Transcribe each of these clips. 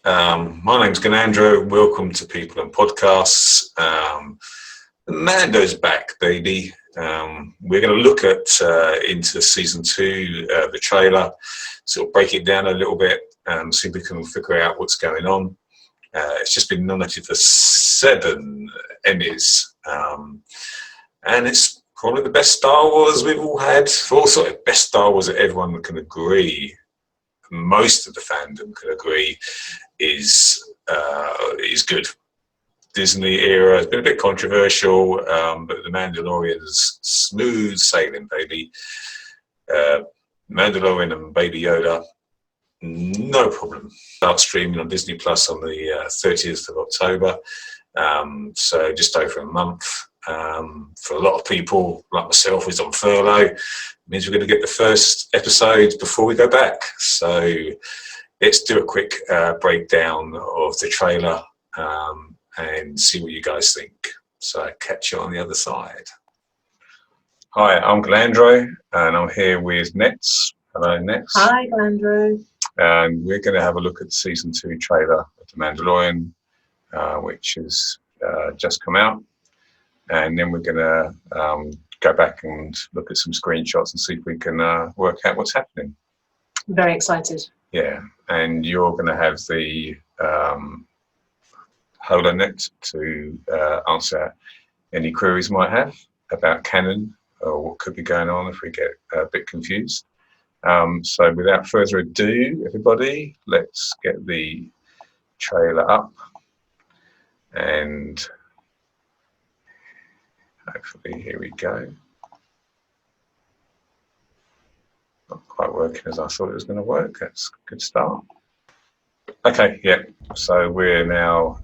My name's Ganandro. Welcome to People and Podcasts. Mando's back, baby. We're going to look at into Season 2, the trailer, sort of break it down a little bit, see if we can figure out what's going on. It's just been nominated for 7 Emmys, and it's probably the best Star Wars we've all had. Also, best Star Wars that everyone can agree, most of the fandom can agree, is good. Disney era has been a bit controversial, but the Mandalorian's smooth sailing, baby. Mandalorian and Baby Yoda, no problem. Start streaming on Disney Plus on the 30th of October, so just over a month. For a lot of people, like myself, who's on furlough, it means we're going to get the first episodes before we go back. So let's do a quick breakdown of the trailer and see what you guys think. So catch you on the other side. Hi, I'm Galandro, and I'm here with Nets. Hello, Nets. Hi, Galandro. And we're going to have a look at the Season 2 trailer of The Mandalorian, which has just come out. And then we're going to go back and look at some screenshots and see if we can work out what's happening. Very excited. Yeah, and you're going to have the HoloNet to answer any queries you might have about canon or what could be going on if we get a bit confused. So without further ado, everybody, let's get the trailer up and hopefully here we go. Not quite working as I thought it was going to work. That's a good start. Okay, yeah, so we're now,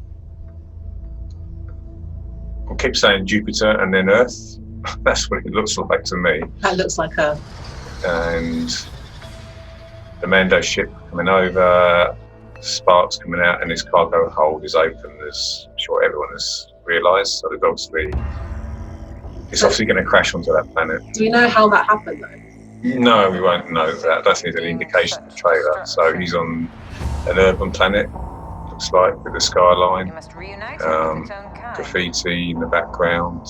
I'll keep saying Jupiter and then Earth. That's what it looks like to me. That looks like Earth. And the Mando ship coming over, sparks coming out, and his cargo hold is open, as I'm sure everyone has realised. So it's obviously going to crash onto that planet. Do we know how that happened though? No, we won't know that. That's an indication in the trailer. So he's on an urban planet, looks like, with a skyline, graffiti in the background.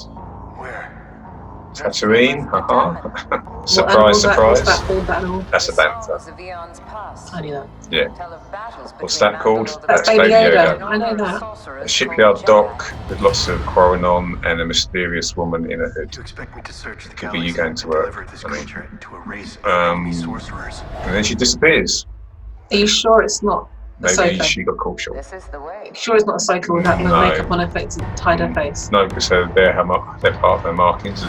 Where? Tatooine, haha. Surprise, surprise. What's that called, that animal? That's a bantha. I knew that. Yeah. What's that called? That's Baby Yoda. I know that. A shipyard dock with lots of quarrying on and a mysterious woman in a hood. You expect me to search the Could be you going to work. this creature into a race of And then she disappears. Are you sure it's not Maybe Ahsoka? she got caught short. Sure it's not Ahsoka without the No. makeup on her face and tied her face? No, because they're part of their markings.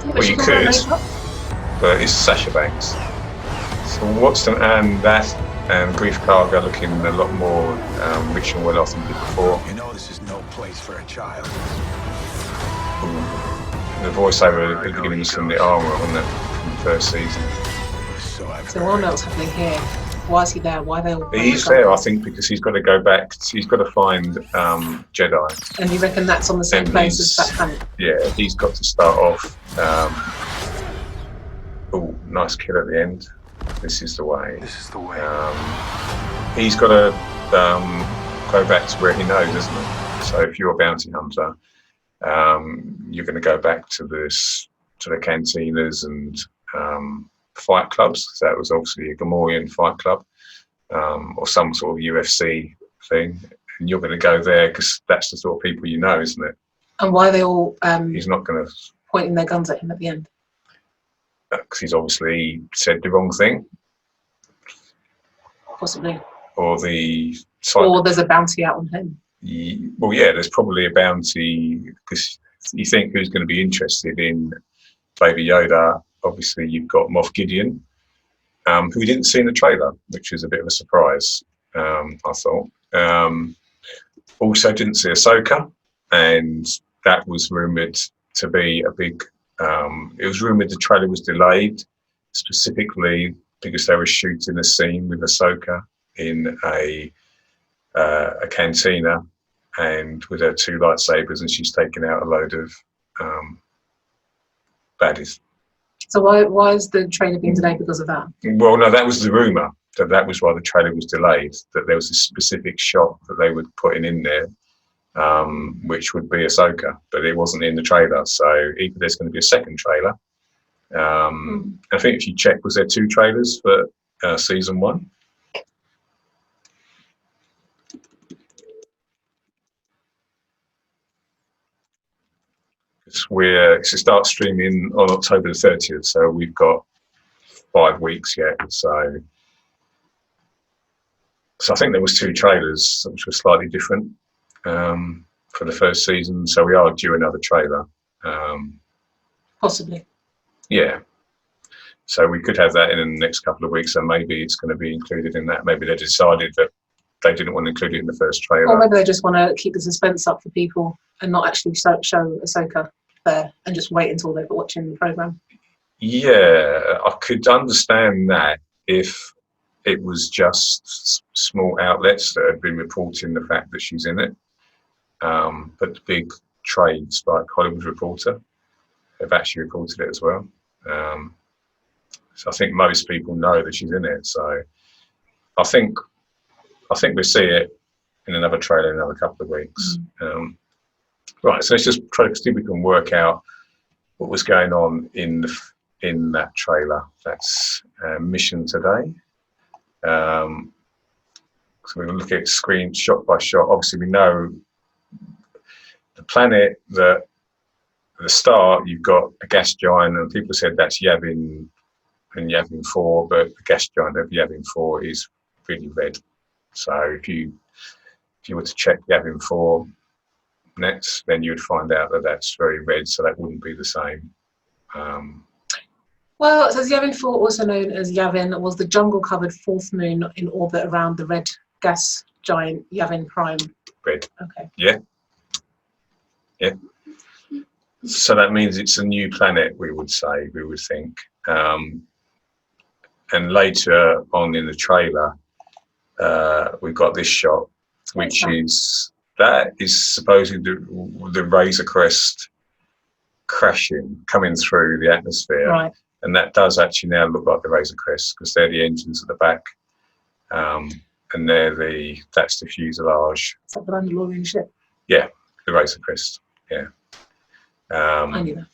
Well, you could, but it's Sasha Banks. So what's the, and that and Grief Karga looking a lot more rich and well off than before. You know this is no place for a child. The voiceover is giving us from the armour, wasn't it, from the first season? So I've So I wonder what's happening here. Why is he there? Why are they all... He's there, I think, because he's got to go back. He's got to find Jedi. And you reckon that's on the same And place as that planet? Yeah, he's got to start off. Oh, nice kill at the end. This is the way. This is the way. He's got to go back to where he knows, isn't he? So if you're a bounty hunter, you're going to go back to the cantinas and fight clubs. So that was obviously a Gamorrean fight club, or some sort of UFC thing. And you're going to go there because that's the sort of people you know, isn't it? And why are they all He's not going to, pointing their guns at him at the end? because he's obviously said the wrong thing, Possibly. or the Or there's a bounty out on him. well, yeah, there's probably a bounty because you think who's going to be interested in Baby Yoda. Obviously, you've got Moff Gideon, who we didn't see in the trailer, which is a bit of a surprise, I thought. Also, didn't see Ahsoka, and that was rumoured to be a big... it was rumoured the trailer was delayed, specifically because they were shooting a scene with Ahsoka in a cantina and with her 2 lightsabers, and she's taking out a load of baddies. So why is the trailer being delayed because of that? Well, no, that was the rumour. that was why the trailer was delayed. That there was a specific shot that they were putting in there, which would be Ahsoka, but it wasn't in the trailer. So either there's going to be a second trailer. I think if you check, was there 2 trailers for season 1? It starts streaming on October the 30th, so we've got 5 weeks yet. So I think there was 2 trailers which were slightly different for the first season. So we are due another trailer. Possibly. Yeah. So we could have that in the next couple of weeks, and maybe it's going to be included in that. Maybe they decided that they didn't want to include it in the first trailer. Or maybe they just want to keep the suspense up for people and not actually show Ahsoka there and just wait until they're watching the programme. Yeah, I could understand that if it was just small outlets that had been reporting the fact that she's in it. But the big trades like Hollywood Reporter have actually reported it as well. So I think most people know that she's in it. So I think we'll see it in another trailer in another couple of weeks. Right, so let's just try to see if we can work out what was going on in that trailer. That's Mission Today. So we're going to look at screen shot by shot. Obviously, we know the planet that at the start you've got a gas giant, and people said that's Yavin and Yavin 4, but the gas giant of Yavin 4 is really red. So if you were to check Yavin 4 nets, then you'd find out that that's very red, so that wouldn't be the same. Well, it says Yavin 4, also known as Yavin, was the jungle-covered 4th moon in orbit around the red gas giant Yavin Prime. Red. Okay. Yeah. Yeah. So that means it's a new planet, we would think. And later on in the trailer, we've got this shot, which is supposedly the Razor Crest crashing, coming through the atmosphere. Right. And that does actually now look like the Razor Crest, because they're the engines at the back. And that's the fuselage. Is that the Mandalorian ship? Yeah, the Razor Crest. Yeah. I knew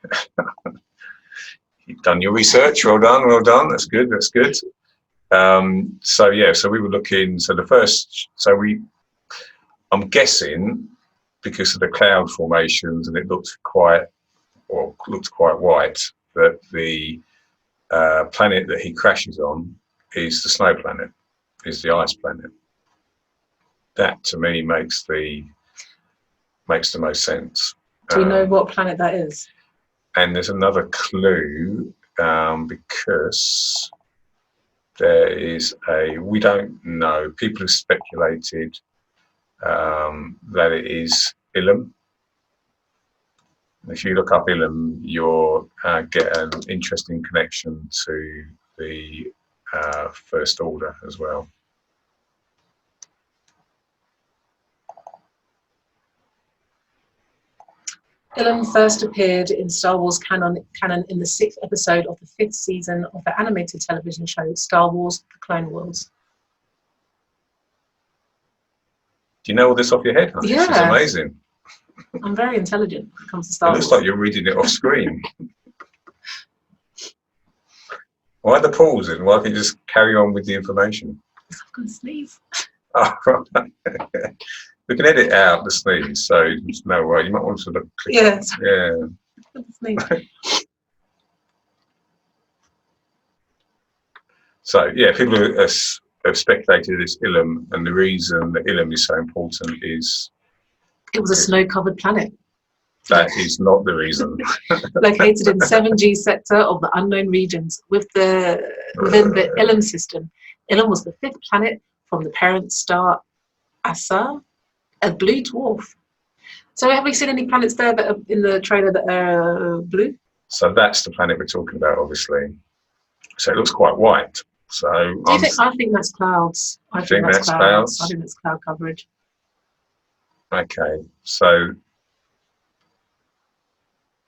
that. You've done your research. Well done. That's good. So we were looking. I'm guessing because of the cloud formations, and it looked quite white, that the planet that he crashes on is the snow planet, is the ice planet. That to me makes the most sense. Do we know what planet that is? And there's another clue, because there is we don't know. People have speculated that it is Ilum. If you look up Ilum, you'll get an interesting connection to the First Order as well. Ilum first appeared in Star Wars canon in the 6th episode of the 5th season of the animated television show Star Wars: The Clone Wars. Do you know all this off your head? Honey? Yeah. This is amazing. I'm very intelligent when it comes to Star It Wars. looks like you're reading it off screen. Why the pause in? Why can't you just carry on with the information? I'm going to sneeze. Oh, right. We can edit out the sneeze, so there's no way. You might want to sort of click. Yeah. Yeah. Sneeze. So yeah, people have speculated it's Ilum, and the reason that Ilum is so important is It was a snow-covered planet. that is not the reason. Located in 7G sector of the unknown regions within the Ilum system. Ilum was the 5th planet from the parent star Asa, a blue dwarf. So have we seen any planets there that are in the trailer that are blue? So that's the planet we're talking about, obviously. So it looks quite white. So I think that's clouds. I think that's clouds. I think that's cloud coverage. Okay, so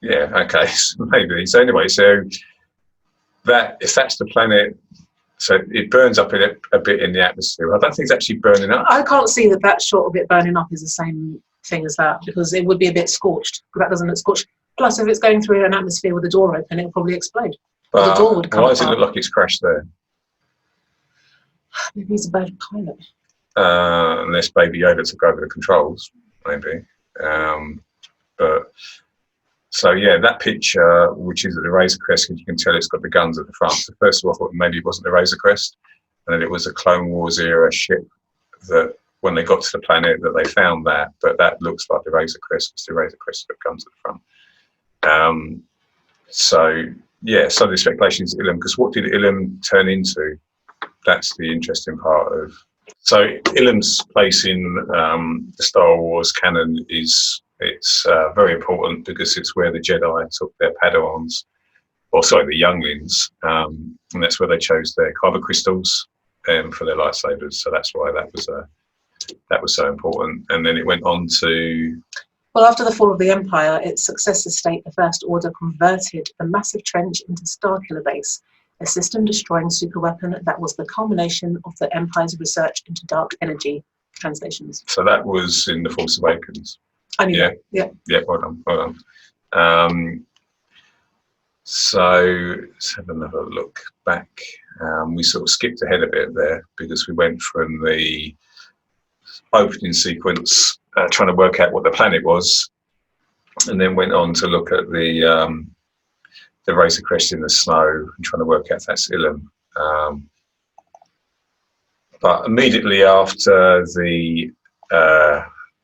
yeah, okay, so maybe. So anyway, so if that's the planet So it burns up a bit in the atmosphere. I don't think it's actually burning up. I can't see that shot of it burning up is the same thing as that, because it would be a bit scorched. But that doesn't look scorched. Plus, if it's going through an atmosphere with the door open, it'll probably explode. Or the door would come why does it apart. look like it's crashed there? Maybe he's a bad pilot. Unless Baby Yoda took over the controls, maybe. But so yeah, that picture, which is at the Razor Crest, because you can tell it's got the guns at the front. So first of all, I thought maybe it wasn't the Razor Crest, and then it was a Clone Wars era ship that when they got to the planet that they found that. But that looks like the Razor Crest. It's the Razor Crest that guns at the front. So yeah, some of the speculation is Ilum, because what did Ilum turn into? That's the interesting part of. So Ilum's place in the Star Wars canon is very important, because it's where the Jedi took their Padawans, or sorry, the younglings, and that's where they chose their kyber crystals for their lightsabers. So that's why that was so important. And then it went on to. Well, after the fall of the Empire, its successor state, the First Order, converted the massive trench into Starkiller Base, a system-destroying superweapon that was the culmination of the Empire's research into dark energy translations. So that was in The Force Awakens. I knew that. Yeah. Yeah, well done. So let's have another look back. We sort of skipped ahead a bit there, because we went from the opening sequence trying to work out what the planet was, and then went on to look at the Razor Crest in the snow and trying to work out if that's Ilum. But immediately after the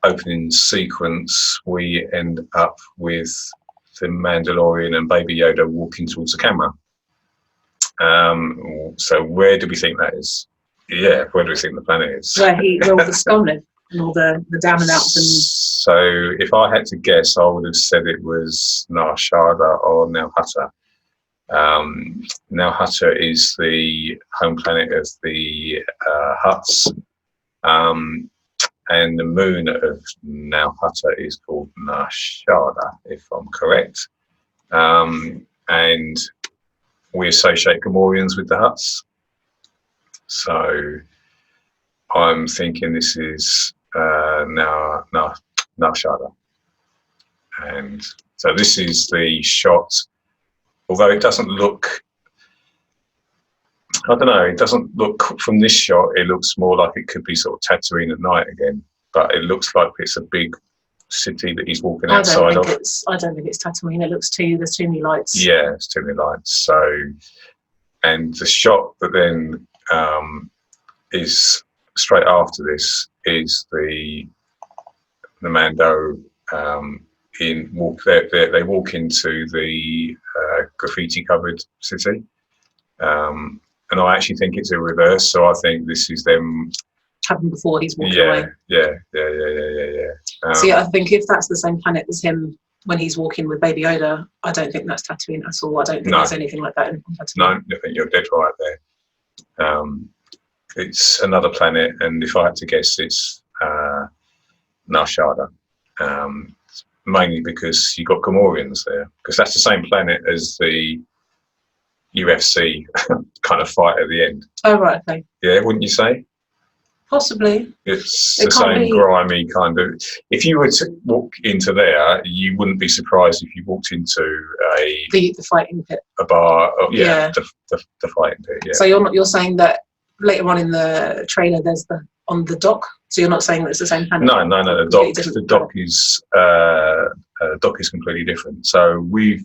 opening sequence, we end up with the Mandalorian and Baby Yoda walking towards the camera. So where do we think that is? Yeah, where do we think the planet is? Where all the scum live, and all the down and outs. And so if I had to guess, I would have said it was Nar Shaddaa or Nal Hutta. Nal Hutta is the home planet of the Hutts, and the moon of Nal Hutta is called Nar Shaddaa, if I'm correct. And we associate Gamorreans with the Hutts. So I'm thinking this is Nar Shaddaa. And so this is the shot. Although it doesn't look, I don't know, it doesn't look, from this shot, it looks more like it could be sort of Tatooine at night again. But it looks like it's a big city that he's walking outside of. I don't think it's Tatooine. It looks there's too many lights. Yeah, it's too many lights. So, and the shot that then is straight after this is the Mando they walk into the graffiti covered city, and I actually think it's a reverse. So I think this is them happened before he's walking away. Yeah. See, I think if that's the same planet as him when he's walking with Baby Yoda, I don't think that's Tatooine at all. I don't think there's anything like that in Tatooine. No, I think you're dead right there. It's another planet, and if I had to guess, it's Nar Shaddaa. Mainly because you got Gamorreans there, because that's the same planet as the UFC kind of fight at the end. Oh, right, okay. Yeah, wouldn't you say? Possibly. It's the same grimy kind of. If you were to walk into there, you wouldn't be surprised if you walked into the fighting pit, a bar. The fighting pit. Yeah. So you're saying that later on in the trailer, there's on the dock. So you're not saying that it's the same planet? No. The dock is completely different. So we've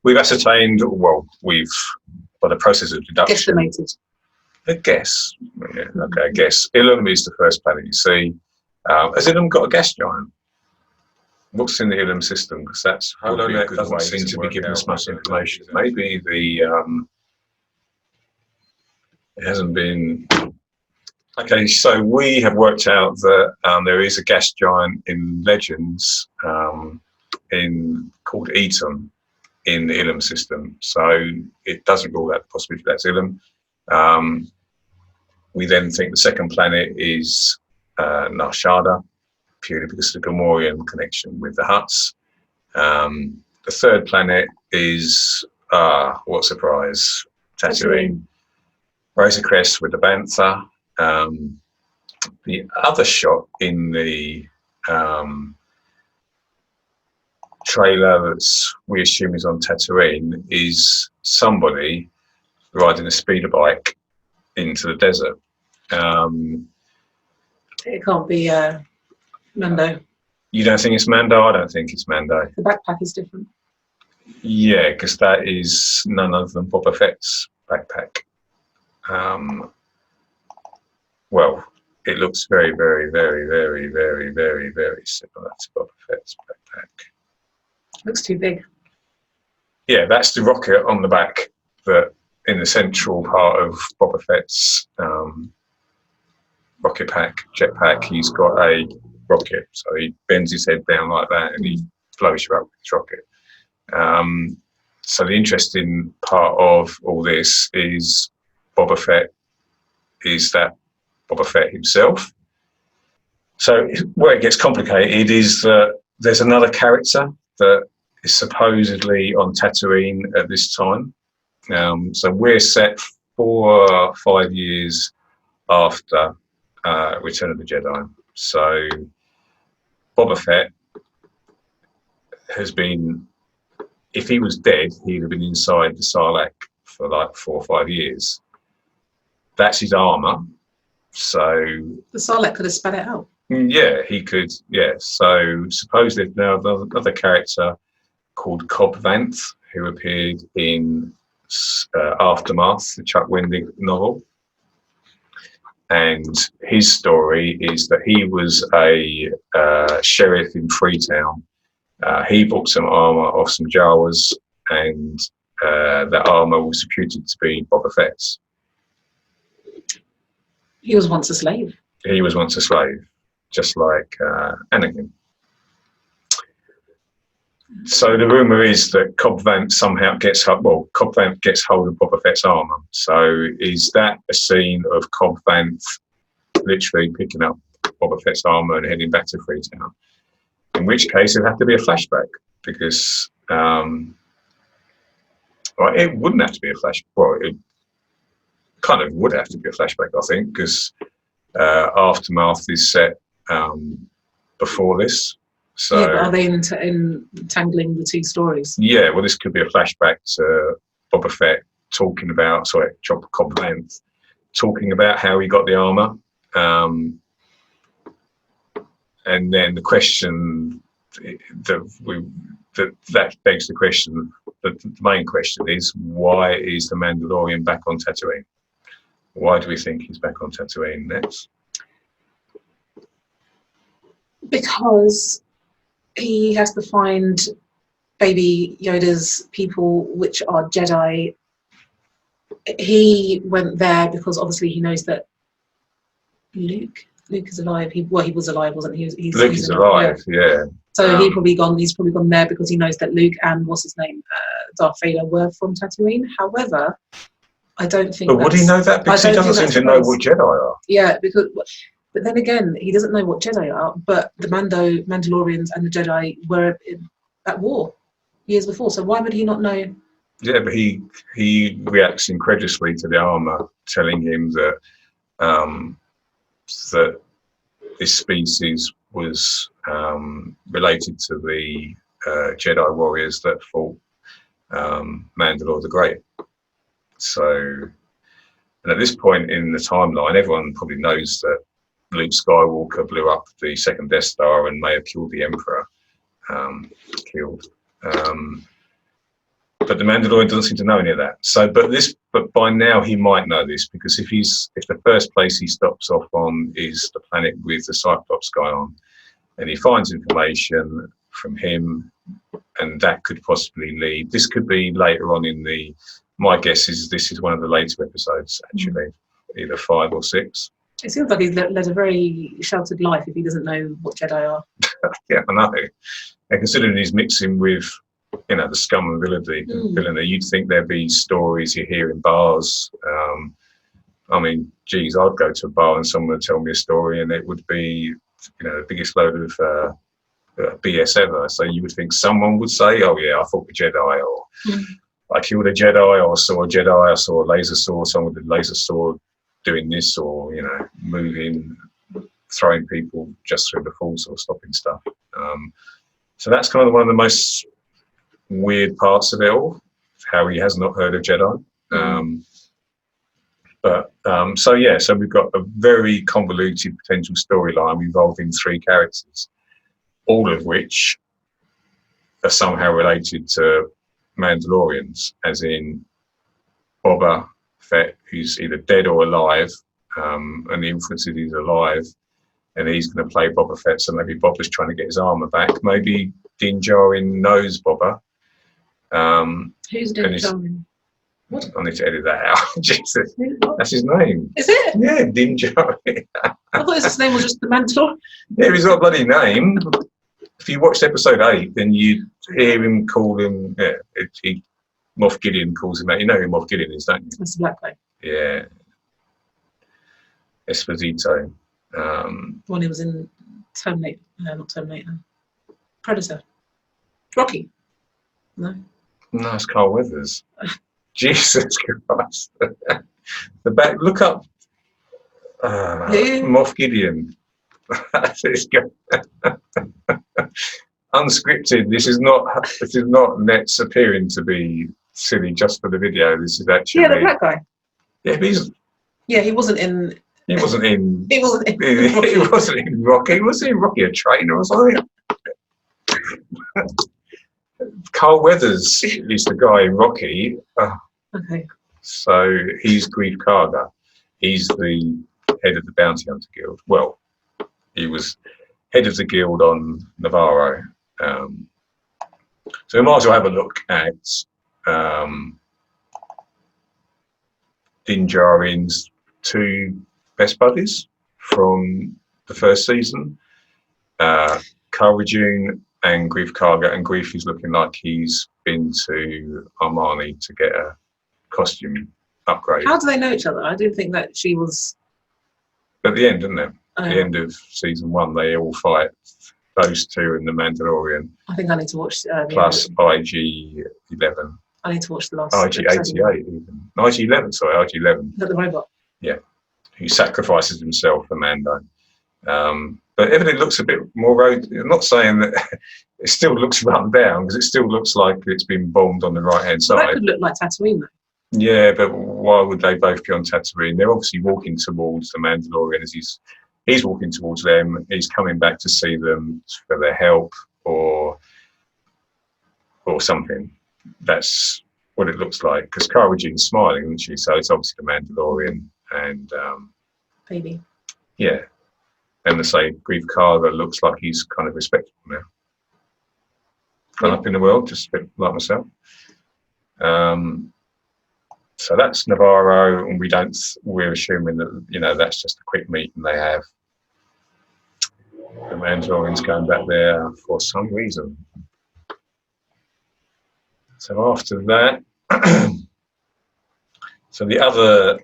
ascertained. Well, by the process of deduction. Estimated. A guess. Yeah, okay, a guess. Ilum is the first planet you see. Has Ilum got a gas giant? What's in the Ilum system? Because that's that doesn't seem to be giving us much information. Maybe it hasn't been. Okay, so we have worked out that there is a gas giant in Legends called Eton in the Ilum system. So it doesn't rule out the possibility that's Ilum. We then think the second planet is Nar Shaddaa, purely because of the Gamorrean connection with the Hutts. The third planet is, what surprise, Tatooine. Razor Crest with the Bantha. The other shot in the trailer that's we assume is on Tatooine is somebody riding a speeder bike into the desert. It can't be Mando. You don't think it's Mando? I don't think it's Mando. The backpack is different. Yeah, because that is none other than Boba Fett's backpack. Well, it looks very, very, very, very, very, very, very similar to Boba Fett's backpack. Looks too big. Yeah, that's the rocket on the back, but in the central part of Boba Fett's rocket pack, jetpack, he's got a rocket. So he bends his head down like that and he blows you up with his rocket. So the interesting part of all this is Boba Fett is that Boba Fett himself. So where it gets complicated is that there's another character that is supposedly on Tatooine at this time. So we're set 4 or 5 years after Return of the Jedi. So Boba Fett has been, if he was dead, he'd have been inside the Sarlacc for like 4 or 5 years. That's his armor. So the Sarlacc could have spat it out. Yeah, he could. Yeah. So suppose there's now another character called Cobb Vanth who appeared in Aftermath, the Chuck Wendig novel. And his story is that he was a sheriff in Freetown. He bought some armor off some Jawas, and that armor was reputed to be Boba Fett's. He was once a slave. He was once a slave, just like Anakin. So the rumor is that Cobb Vanth somehow gets hold of Boba Fett's armor. So is that a scene of Cobb Vanth literally picking up Boba Fett's armor and heading back to Freetown? In which case it'd have to be a flashback, because it wouldn't have to be a flashback. Well, it kind of would have to be a flashback, I think, because Aftermath is set before this. So, yeah, but are they entangling the two stories? Yeah, well, this could be a flashback to Boba Fett Cobb Vanth talking about how he got the armor. And then the question that begs the question, the main question is, why is the Mandalorian back on Tatooine? Why do we think he's back on Tatooine next? Because he has to find Baby Yoda's people, which are Jedi. He went there because obviously he knows that Luke is alive. He was alive, wasn't he? Luke is alive, yeah. So he's probably gone there because he knows that Luke and Darth Vader were from Tatooine. However, I don't think. But would he know that? Because he doesn't seem to know what Jedi are. Yeah, but then again, he doesn't know what Jedi are. But the Mandalorians and the Jedi were at war years before. So why would he not know? Yeah, but he reacts incredulously to the armor, telling him that that this species was related to the Jedi warriors that fought Mandalore the Great. So, and at this point in the timeline, everyone probably knows that Luke Skywalker blew up the second Death Star and may have killed the Emperor. But the Mandalorian doesn't seem to know any of that. So, but by now he might know this, because if the first place he stops off on is the planet with the Cyclops guy on, and he finds information from him, and that could possibly lead. This could be later on in the. My guess is this is one of the later episodes, actually, either 5 or 6. It seems like he's led a very sheltered life if he doesn't know what Jedi are. Yeah, I know. And considering he's mixing with, the scum and villainy, you'd think there'd be stories you hear in bars. I mean, geez, I'd go to a bar and someone would tell me a story and it would be, the biggest load of BS ever. So you would think someone would say, oh yeah, I fought with Jedi, or I killed a Jedi, or I saw a Jedi, I saw a laser sword, someone with a laser sword doing this, or moving, throwing people just through the Force or stopping stuff. So that's kind of one of the most weird parts of it all, how he has not heard of Jedi. So we've got a very convoluted potential storyline involving 3 characters, all of which are somehow related to Mandalorians, as in Boba Fett, who's either dead or alive, and the inference is he's alive, and he's going to play Boba Fett, so maybe Boba's trying to get his armor back. Maybe Din Djarin knows Boba. Who's Din Djarin? What? I need to edit that out. Jesus, that's his name. Is it? Yeah, Din Djarin. I thought his name was just the Mandalorian. Yeah, he's got a bloody name. If you watched episode 8, then you hear him call him. Yeah, Moff Gideon calls him out. You know who Moff Gideon is, don't you? That's the black guy. Yeah. Esposito. When he was in Terminator. No, not Terminator. Predator. Rocky. No. No, it's Carl Weathers. Jesus Christ. The back. Look up. Moff Gideon. Unscripted. This is not Nets appearing to be silly just for the video. This is actually the black guy. Yeah, but he wasn't in. He wasn't in. He wasn't in. He wasn't in Rocky. Was he in Rocky a trainer or something? Carl Weathers is the guy in Rocky. Okay. So he's Grief Karga. He's the head of the Bounty Hunter Guild. Well, he was head of the guild on Navarro. So we might as well have a look at Din Djarin's 2 best buddies from the first season, Cara Dune and Grief Karga. And Grief is looking like he's been to Armani to get a costume upgrade. How do they know each other? I didn't think that she was. At the end, isn't it? At the end of season 1, they all fight. Those 2 and the Mandalorian. I think I need to watch. Plus IG-11. I need to watch the last. IG-88 even. IG-11, sorry, IG-11. Is that the robot? Yeah. Who sacrifices himself for Mando. But everything looks a bit more road. I'm not saying that it still looks run down, because it still looks like it's been bombed on the right-hand side. That could look like Tatooine, though. Yeah, but why would they both be on Tatooine? They're obviously walking towards the Mandalorian as he's walking towards them. He's coming back to see them for their help or something. That's what it looks like. Because Cara Dune's smiling, isn't she? So it's obviously the Mandalorian and baby. Yeah, and the same Grief Karga looks like he's kind of respectable now. Gone up in the world, just a bit like myself. So that's Navarro, and we're assuming that that's just a quick meeting they have. The Mandalorian's going back there for some reason. So after that, so the other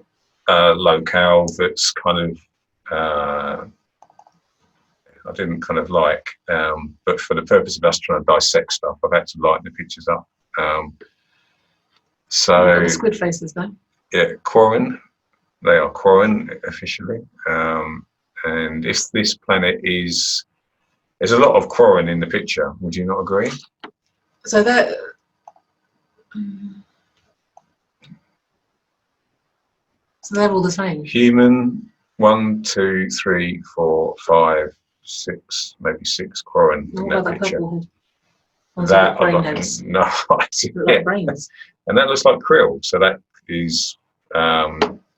locale that's kind of I didn't kind of like, but for the purpose of us trying to dissect stuff, I've had to lighten the pictures up. So the squid faces, though. Yeah, Quarren. They are Quarren officially. And if this planet there's a lot of Quarren in the picture. Would you not agree? So they're. So they're all the same. Human, 1, 2, 3, 4, 5, 6, maybe 6 Quarren in that picture. That brain heads. No, like brains. And that looks like Krill. So that is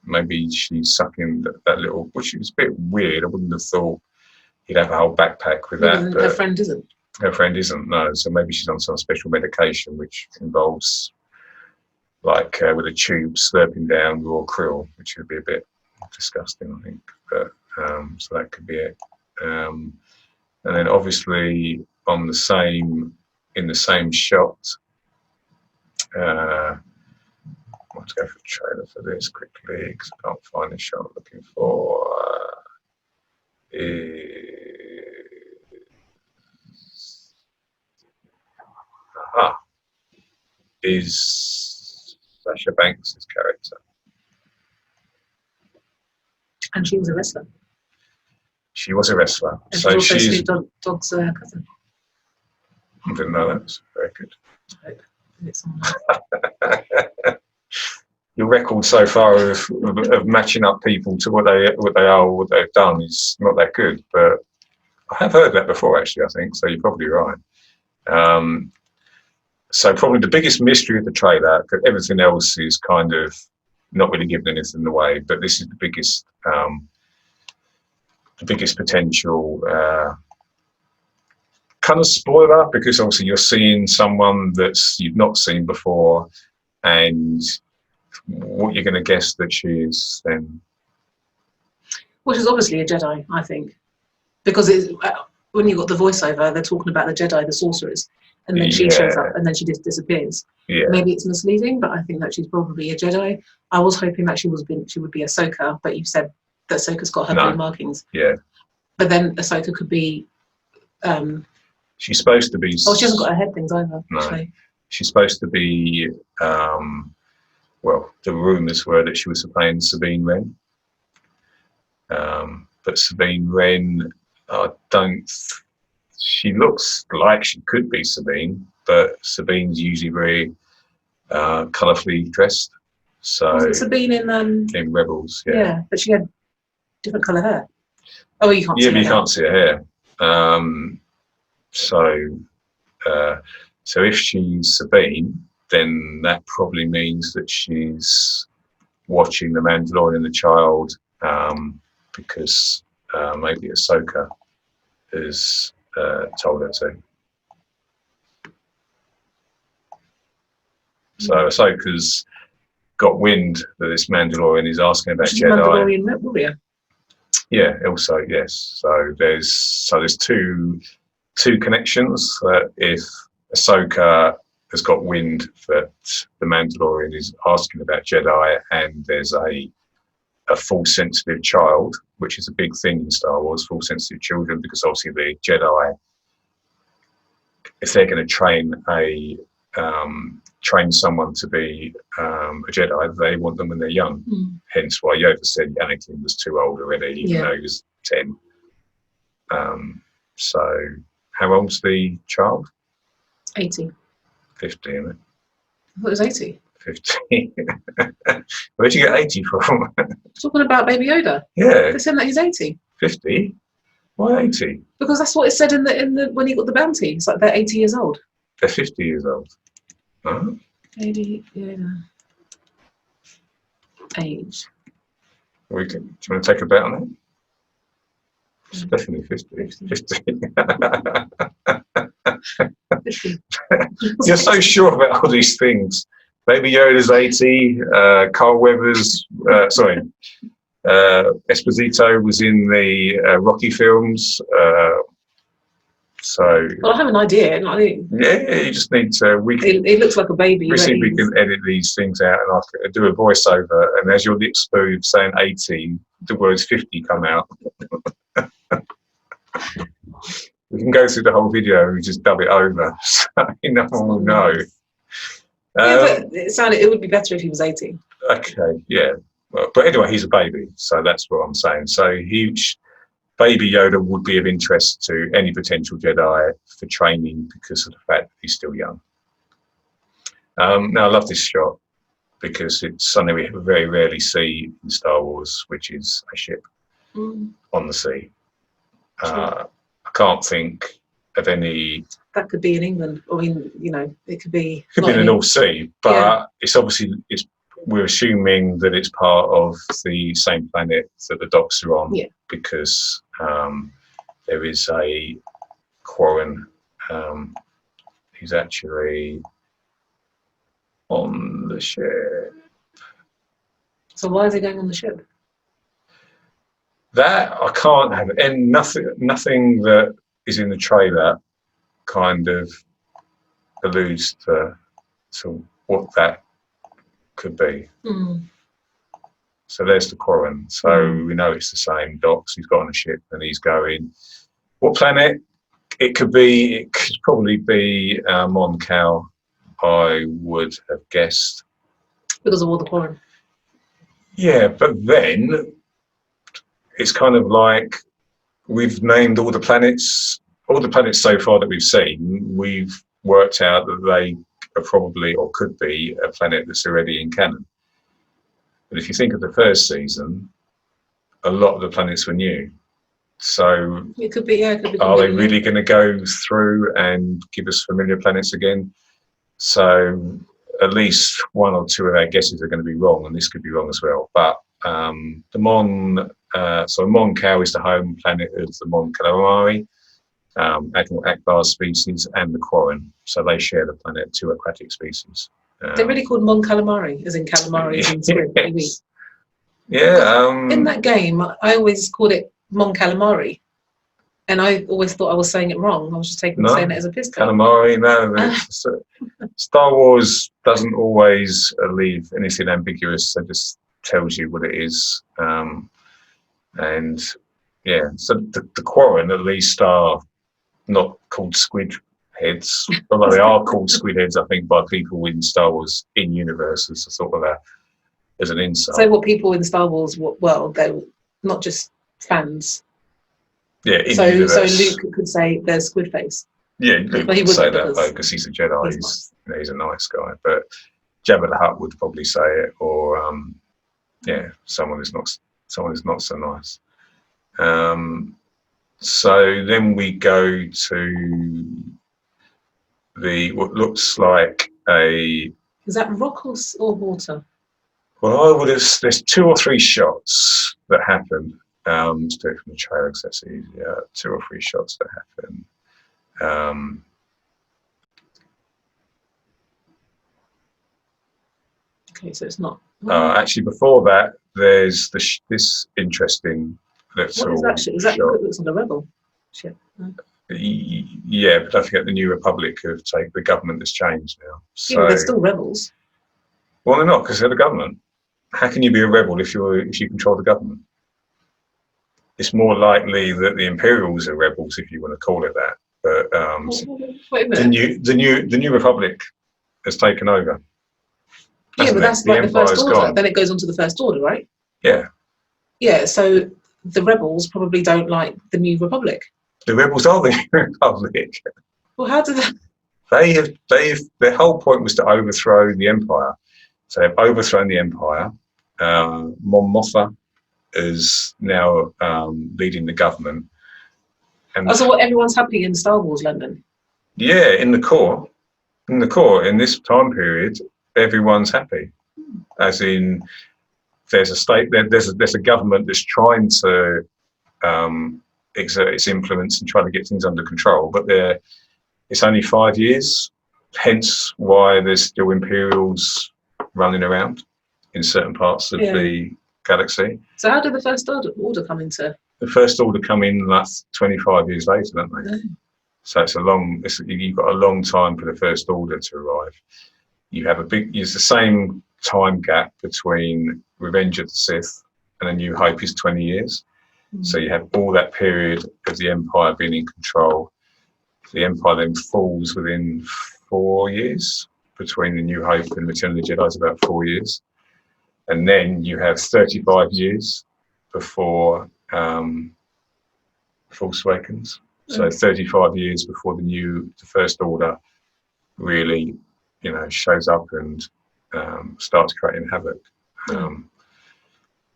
maybe she's sucking that little, which is a bit weird. I wouldn't have thought he'd have a whole backpack with that. Her friend isn't. Her friend isn't, no. So maybe she's on some special medication which involves, like with a tube slurping down raw krill, which would be a bit disgusting, I think. But so that could be it. And then obviously in the same shot. I want to go for the trailer for this quickly because I can't find the shot I'm looking for. Is Sasha Banks' character. And she was a wrestler. She was a wrestler. And So she's also she's... Snoop Dogg's cousin. I didn't know that. That's very good. I hope it's on there. Your record so far of matching up people to what they are or what they've done is not that good, but I have heard that before, actually, I think, so you're probably right. So probably the biggest mystery of the trailer, because everything else is kind of not really giving anything away, but this is the biggest potential kind of spoiler, because obviously you're seeing someone that's you've not seen before, and what you're going to guess that she is then. Which is obviously a Jedi, I think. Because when you got the voiceover, they're talking about the Jedi, the sorcerers, and then she shows up and then she just disappears. Yeah. Maybe it's misleading, but I think that she's probably a Jedi. I was hoping that she would be Ahsoka, but you said that Ahsoka's got her blue markings. Yeah. But then Ahsoka could be... she's supposed to be... Oh, she hasn't got her head things either. No. Actually. She's supposed to be... well, the rumours were that she was playing Sabine Wren. But Sabine Wren, she looks like she could be Sabine, but Sabine's usually very colourfully dressed. So Was it Sabine in Rebels? Yeah. Yeah, but she had different colour hair. Oh, you can't see Yeah, her but you hair. can't see her hair. So if she's Sabine, then that probably means that she's watching The Mandalorian and the Child, because maybe Ahsoka has told her to. So Ahsoka's got wind that this Mandalorian is asking about She's Jedi. a Mandalorian warrior. Yeah, also yes. So there's two connections. If Ahsoka has got wind that the Mandalorian is asking about Jedi, and there's a force sensitive child, which is a big thing in Star Wars, force sensitive children, because obviously the Jedi, if they're going to train someone to be a Jedi, they want them when they're young. Hence why Yoda said Anakin was too old already, even though he was 10. So how old's the child? 80. 50, isn't it? I thought it was 80. 50. Where'd you get 80 from? Talking about Baby Yoda. Yeah, They're saying that he's 80. 50. Why 80? Because that's what it said in the when he got the bounty. It's like they're 80 years old. They're 50 years old. Oh. Baby Yoda. Age. Do you want to take a bet on that? It's definitely 50. 50. You're so sure about all these things. Baby Yoda's 80. Carl Weathers, Esposito was in the Rocky films. Well, I have an idea. Yeah, you just need to. It looks like a baby. We see if we can edit these things out, and I can do a voiceover, and as your lips move saying 80, the words 50 come out. We can go through the whole video and just dub it over, so no one will know. But it would be better if he was 80. Okay, yeah. Well, but anyway, he's a baby, so that's what I'm saying. So Baby Yoda would be of interest to any potential Jedi for training because of the fact that he's still young. Now, I love this shot because it's something we very rarely see in Star Wars, which is a ship on the sea. I can't think of any... That could be in England. I mean, it could be... Could be in the North Sea, but it's obviously... We're assuming that it's part of the same planet that the docks are on, because there is a Quarren who's actually on the ship. So why is he going on the ship? That I can't have, and nothing that is in the trailer kind of alludes to what that could be. So there's the Quarren. So we know it's the same docks. He's got on a ship and he's going. What planet? It could probably be Mon Cal, I would have guessed. Because of all the quarren. Yeah, but then it's kind of like we've named all the planets so far that we've seen. We've worked out that they are probably or could be a planet that's already in canon. But if you think of the first season, a lot of the planets were new. So It could be, yeah, it could be. are they really going to go through and give us familiar planets again? So at least one or two of our guesses are going to be wrong, and this could be wrong as well. But the Mon Cal is the home planet of the Mon Calamari, Admiral Akbar's species, and the Quarren. So they share the planet, two aquatic species. They're really called Mon Calamari, as in calamari in squid. Yes. Yeah. In that game, I always called it Mon Calamari. And I always thought I was saying it wrong. I was just saying it as a piss take. Calamari, no. Star Wars doesn't always leave anything ambiguous. It just tells you what it is. And yeah, so the Quarren at least are not called squid heads, although they are called squid heads, I think, by people in Star Wars in universe as a sort of as an insult. So what people in Star Wars world, they're not just fans. Yeah, so Luke could say there's squid face. Yeah, Luke would say that though, because he's a Jedi. He's a nice guy. But Jabba the Hutt would probably say it, or someone who's not so nice. So then we go to what looks like a. Is that rock or water? Well, there's two or three shots that happen. Let's do it from the trailer because that's easier. Two or three shots that happen. Okay, so it's not. Actually, before that, there's this interesting little. What is that shit? Is that what looks like a rebel ship? No? Yeah, but don't forget the New Republic the government has changed now. So, yeah, but they're still rebels. Well, they're not because they're the government. How can you be a rebel if you control the government? It's more likely that the Imperials are rebels, if you want to call it that. But Wait a minute. the new Republic has taken over. Yeah, but that's like the First Order. Gone. Then it goes on to the First Order, right? Yeah. Yeah, so the rebels probably don't like the New Republic. The rebels are the New Republic. Well, how did that? Their whole point was to overthrow the Empire. So they've overthrown the Empire. Mon Mothma is now leading the government. And so everyone's happy in Star Wars London? Yeah, in the core, in this time period, everyone's happy. As in, there's a government that's trying to exert its influence and try to get things under control, but it's only 5 years, hence why there's still Imperials running around in certain parts of the galaxy. So how did the First Order come into? The First Order come in 25 years later, don't they? Oh. So you've got a long time for the First Order to arrive. You have it's the same time gap between Revenge of the Sith and A New Hope is 20 years. Mm. So you have all that period of the Empire being in control. The Empire then falls within 4 years. Between The New Hope and Return of the Jedi is about 4 years. And then you have 35 years before Force Awakens. So 35 years before the First Order really, shows up and starts creating havoc.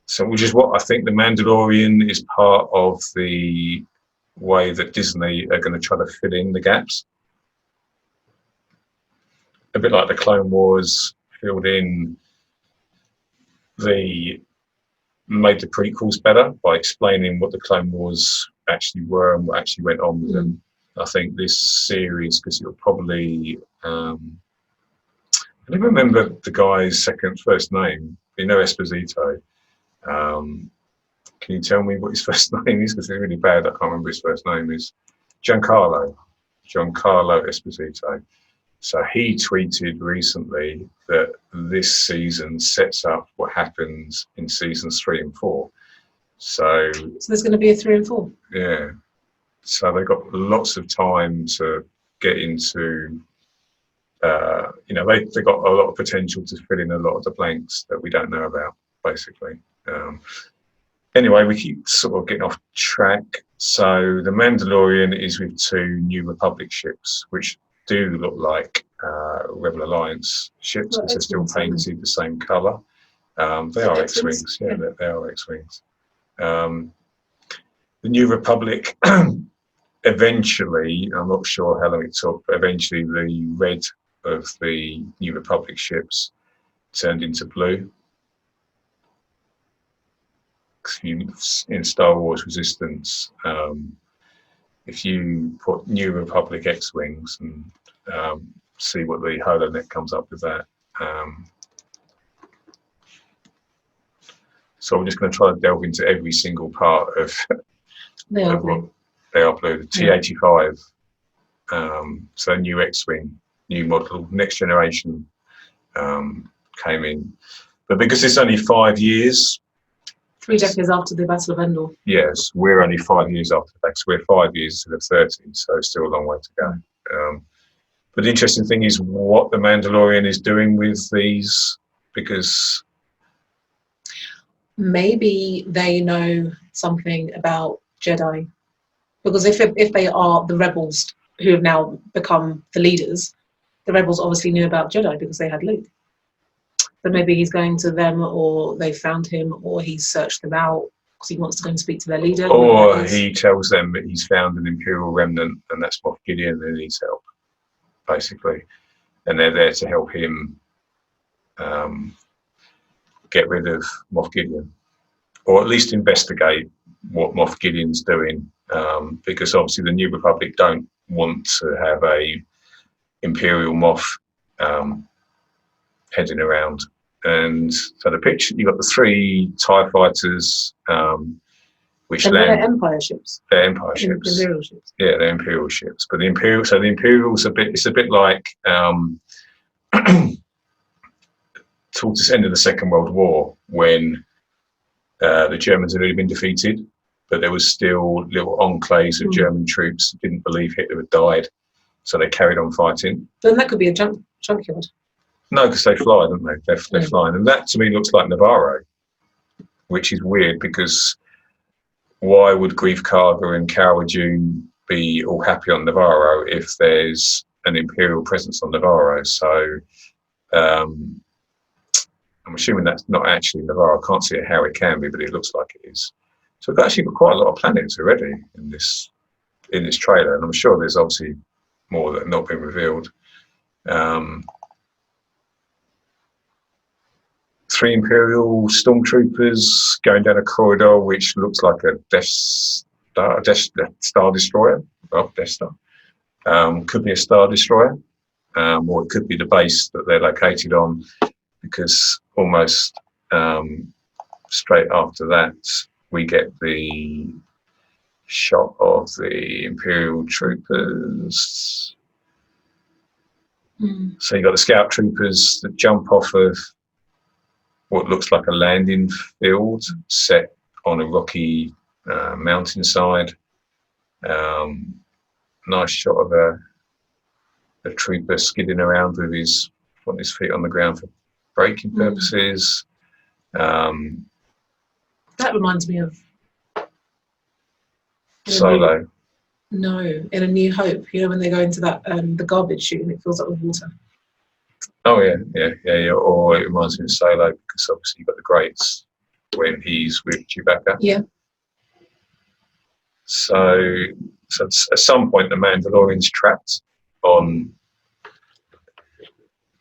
So which is what I think The Mandalorian is part of the way that Disney are going to try to fill in the gaps. A bit like the Clone Wars filled in made the prequels better by explaining what the Clone Wars actually were and what actually went on with them. I think this series, because you'll probably I don't remember the guy's first name. Esposito. Can you tell me what his first name is? Because it's really bad. I can't remember his first name. Is Giancarlo Esposito. So he tweeted recently that this season sets up what happens in seasons 3 and 4. So there's going to be a 3 and 4. Yeah. So they've got lots of time to get into they've got a lot of potential to fill in a lot of the blanks that we don't know about, basically. Anyway, we keep sort of getting off track. So the Mandalorian is with 2 New Republic ships, which do look like Rebel Alliance ships, because they're still painted the same colour. They are X-Wings, yeah, they are X-Wings. The New Republic, eventually, I'm not sure how long it took, but eventually the red of the New Republic ships turned into blue. In Star Wars Resistance, if you put New Republic X-Wings and see what the HoloNet comes up with that. So I'm just going to try to delve into every single part of, They are blue. They are blue. The T-85, so new X-Wing, new model, next generation came in. But because it's only 5 years, 3 decades after the Battle of Endor. yes, we're only 5 years after that. So we're 5 years to the 30, so it's still a long way to go. But the interesting thing is what the Mandalorian is doing with these, because maybe they know something about Jedi, because if they are the rebels who have now become the leaders, the rebels obviously knew about Jedi because they had Luke. But maybe he's going to them, or they found him, or he's searched them out because he wants to go and speak to their leader. Or he tells them that he's found an Imperial remnant and that's Moff Gideon and he needs help, basically. And they're there to help him get rid of Moff Gideon, or at least investigate what Moff Gideon's doing, because obviously the New Republic don't want to have a Imperial Moff heading around. And so the picture, you've got the 3 TIE fighters, which and land. they're Empire ships. They're Empire ships. Imperial ships. Yeah, they're Imperial ships. But the Imperial's it's a bit like towards the end of the Second World War, when the Germans had already been defeated, but there was still little enclaves of German troops who didn't believe Hitler had died, so they carried on fighting. Then that could be a junkyard. No, because they fly, don't they? They're flying. And that to me looks like Navarro, which is weird, because why would Grief Karga and Cara Dune be all happy on Navarro if there's an Imperial presence on Navarro? So I'm assuming that's not actually Navarro. I can't see how it can be, but it looks like it is. So we've actually got quite a lot of planets already in this trailer, and I'm sure there's obviously more that have not been revealed. 3 Imperial stormtroopers going down a corridor which looks like a Death Star destroyer. Well, Death Star. Could be a Star Destroyer, or it could be the base that they're located on, because almost straight after that we get the shot of the Imperial troopers. So you've got the scout troopers that jump off of what looks like a landing field set on a rocky mountainside. Nice shot of a trooper skidding around with his feet on the ground for braking purposes. That reminds me of Solo. No, in A New Hope, when they go into that the garbage chute and it fills up with water. Oh yeah. Or it reminds me of Solo, because obviously you've got the Greats when he's with Chewbacca. Yeah. So at some point the Mandalorian's trapped on.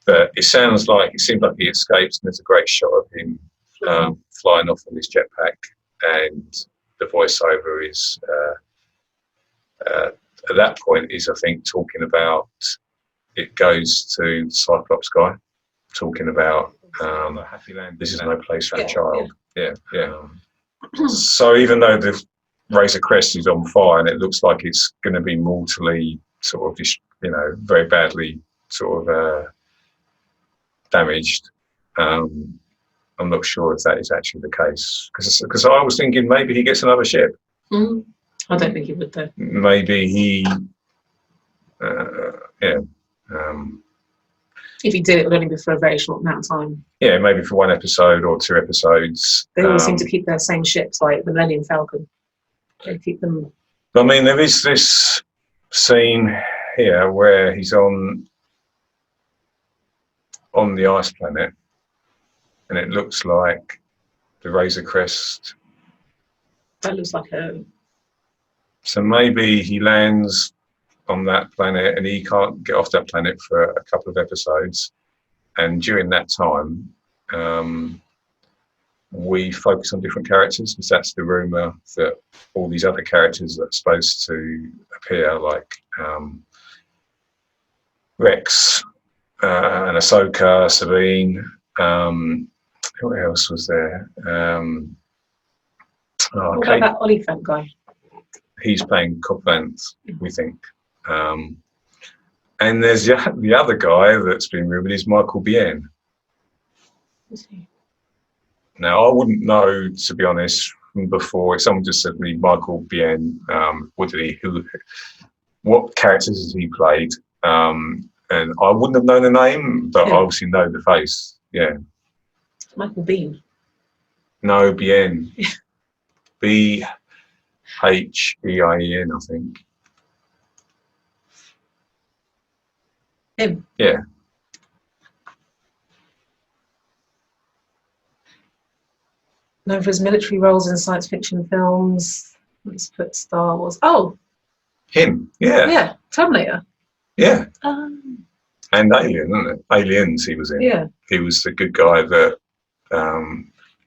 But it seems like he escapes, and there's a great shot of him flying off on his jetpack, and the voiceover is at that point is, I think, talking about, it goes to the Cyclops guy talking about Happy Land. This is no place for a child. Yeah. So even though the Razor Crest is on fire and it looks like it's going to be mortally sort of, very badly sort of damaged, I'm not sure if that is actually the case, because I was thinking maybe he gets another ship. I don't think he would, though. Maybe he If he did, it would only be for a very short amount of time. Yeah, maybe for 1 episode or 2 episodes. They always seem to keep their same ships, like the Millennium Falcon. They keep them. I mean, there is this scene here where he's on the ice planet, and it looks like the Razor Crest. That looks like a. So maybe he lands on that planet and he can't get off that planet for a couple of episodes, and during that time we focus on different characters, because that's the rumor that all these other characters that are supposed to appear, like Rex and Ahsoka, Sabine, what else was there? What about that Oliphant guy? He's playing Cobb Vanth, we think. And there's the other guy that's been rumoured is Michael Biehn. Is he? Now, I wouldn't know, to be honest, from before. If someone just said to me, Michael Biehn, what characters has he played? And I wouldn't have known the name, but I obviously know the face. Yeah. Michael Bean. No, Biehn. Bhein, I think. Him. Yeah. Known for his military roles in science fiction films. Let's put Star Wars. Oh. Him. Yeah. Yeah. Terminator. Yeah. And Alien, isn't it? Aliens he was in. Yeah. He was the good guy that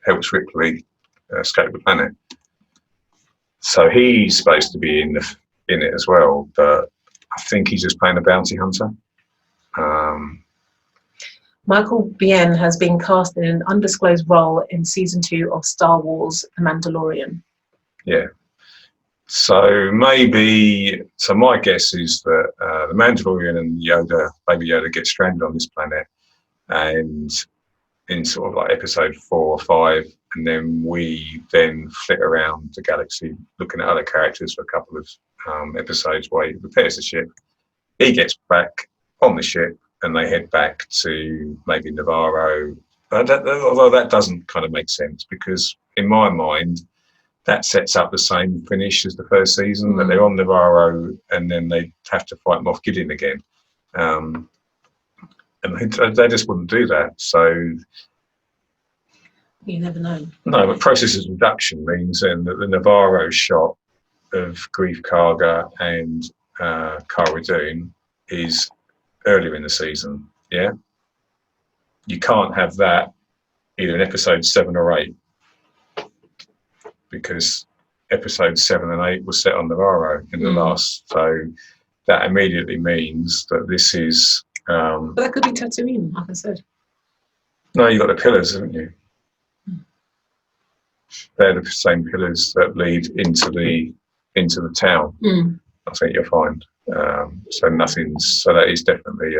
helps Ripley escape the planet. So he's supposed to be in it as well, but I think he's just playing a bounty hunter. Michael Biehn has been cast in an undisclosed role in Season 2 of Star Wars The Mandalorian. Yeah. So my guess is that the Mandalorian and baby Yoda, get stranded on this planet, and in sort of like episode 4 or 5, and then we flit around the galaxy looking at other characters for a couple of episodes while he repairs the ship. He gets back on the ship and they head back to maybe Navarro. Although that doesn't kind of make sense, because in my mind, that sets up the same finish as the first season, that they're on Navarro and then they have to fight Moff Gideon again. And they just wouldn't do that. So you never know. No, but process of reduction means then that the Navarro shot of Grief Karga and Cara Dune is earlier in the season. Yeah, you can't have that either in episode 7 or 8, because episodes 7 and 8 was set on Navarro in the last. So that immediately means that this is. But that could be Tatooine, like I said. No, you've got the pillars, haven't you? They're the same pillars that lead into the town. I think you'll find. So that is definitely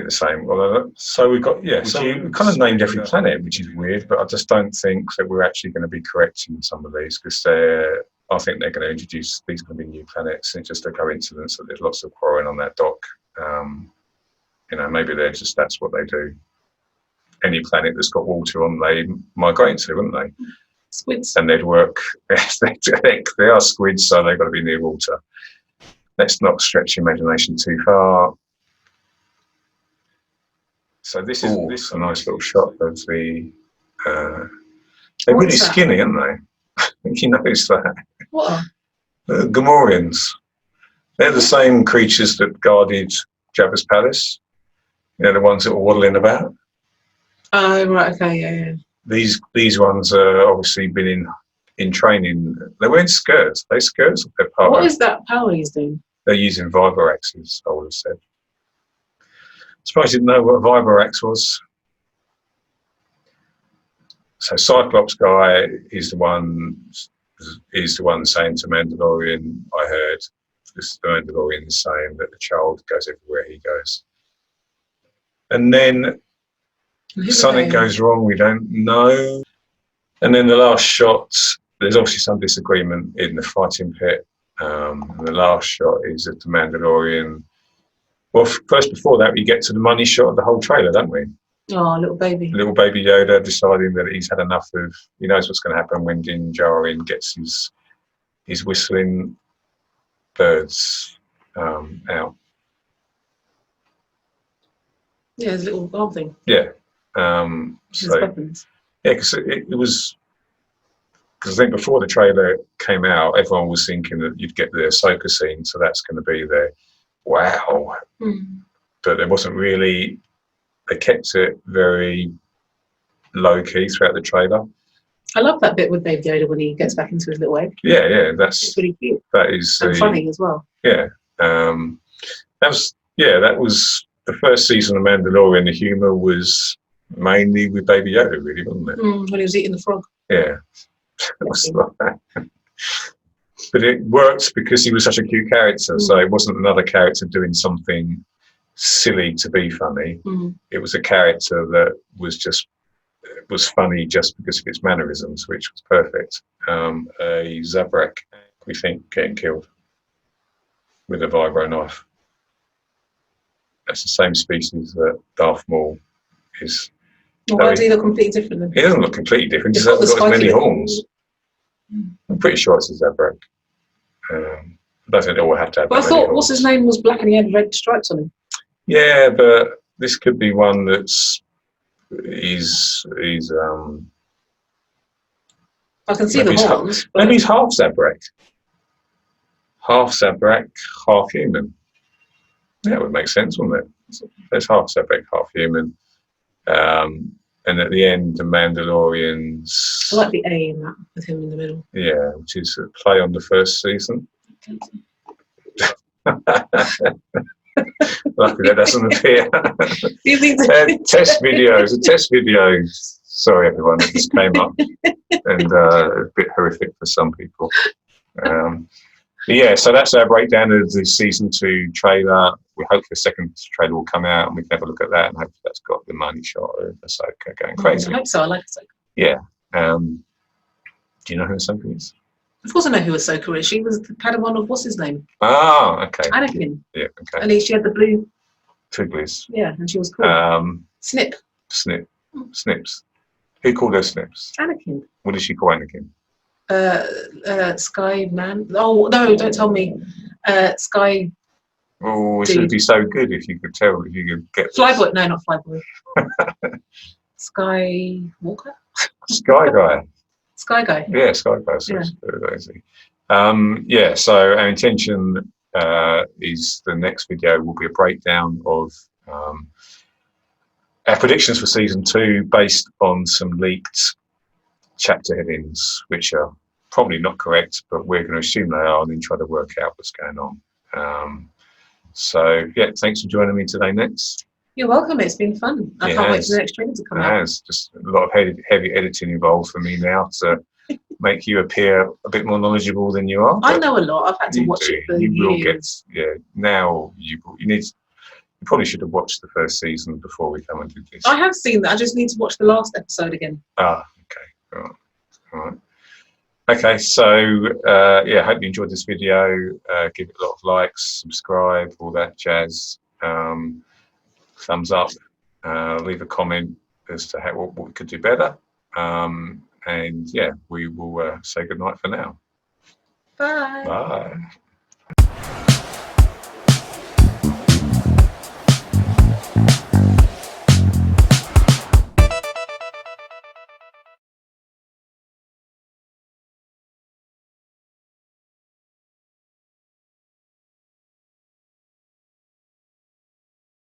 the same. So we've got So we kind of named every planet, which is weird, but I just don't think that we're actually going to be correcting some of these, because I think they're going to introduce these going to be new planets. It's just a coincidence that there's lots of quarrying on that dock. Maybe that's what they do. Any planet that's got water on, they migrate into, wouldn't they? Squids. And they'd work. They are squids, so they've got to be near water. Let's not stretch imagination too far. So this is a nice little shot of the. They're really skinny, aren't they? I think you noticed that. What? The Gamorreans. They're the same creatures that guarded Jabba's palace. The ones that were waddling about. Oh, right, okay, yeah. These ones are obviously been in training. They're wearing skirts. They skirts. What is that power he's doing? They're using Vibraxes, I would have said. Surprised you didn't know what a Vibrax was. So Cyclops guy is the one saying to Mandalorian, I heard, this the Mandalorian is saying that the child goes everywhere he goes. And then something goes wrong, we don't know. And then the last shot, there's obviously some disagreement in the fighting pit. And the last shot is of the Mandalorian Well, first before that, we get to the money shot of the whole trailer, don't we? Oh, little baby. Little baby Yoda deciding that he's had enough of. He knows what's going to happen when Din Djarin gets his whistling birds out. Yeah, his little arm thing. Yeah. His So weapons. yeah, because it was. Because I think before the trailer came out, everyone was thinking that you'd get the Ahsoka scene, so that's going to be the wow. But there wasn't really. They kept it very low key throughout the trailer. I love that bit with Baby Yoda when he gets back into his little egg. Yeah, that's It's really cute. that is And funny as well. Yeah, that was the first season of Mandalorian. The humour was mainly with Baby Yoda, really, wasn't it? When he was eating the frog. Yeah, it was like that. But it worked because he was such a cute character. So it wasn't another character doing something silly to be funny. It was a character that was funny just because of its mannerisms, which was perfect. A Zabrak, we think, getting killed with a vibro knife. That's the same species that Darth Maul is. Well, why do he look completely different then? He doesn't look completely different. He He's hasn't got as many spiky horns. I'm pretty sure it's a Zabrak. I don't think they all have to have. But I that many thought, horns. what's his name was black and he had red stripes on him. Yeah, but this could be one that's he's I can see maybe the he's horns. maybe he's half Zabrak. Half Zabrak, half human. Yeah, it would make sense, wouldn't it? There's half Zabrak, half human. And at the end, the Mandalorians. I like the A in that with him in the middle. Yeah, which is a play on the first season. Luckily that doesn't appear. Test videos, a test video. Sorry everyone, it just came up and a bit horrific for some people. Yeah, so that's our breakdown of the season 2 trailer. We hope the second trailer will come out and we can have a look at that and hopefully that's got the money shot of Ahsoka going crazy. I hope so, I like Ahsoka. Yeah. Do you know who Ahsoka is? Of course I know who Ahsoka is. She was the Padawan of what's his name? Oh, okay. Anakin. Yeah, okay. And she had the blue. Twiglies. Yeah, and she was cool. Snip. Snips. Who called her Snips? Anakin. What did she call Anakin? Sky Man. Oh no! Don't tell me. Sky. Oh, it would be so good if you could tell. If you could get Flyboy. No, not Flyboy. Sky Walker. Sky Guy. Sky Guy. Yeah, Sky Guy. Yeah. So our intention is the next video will be a breakdown of our predictions for season 2 based on some leaked chapter headings, which are probably not correct, but we're going to assume they are and then try to work out what's going on. So, yeah, thanks for joining me today, Nets. You're welcome. It's been fun. I can't wait for the next trailer to come out. There's just a lot of heavy editing involved for me now to make you appear a bit more knowledgeable than you are. I know a lot. I've had to watch it for years. Now you probably should have watched the first season before we come and do this. I have seen that. I just need to watch the last episode again. Okay. All right. Okay, so yeah, hope you enjoyed this video. Give it a lot of likes, subscribe, all that jazz. Thumbs up. Leave a comment as to what we could do better. And yeah, we will say goodnight for now. Bye. Bye.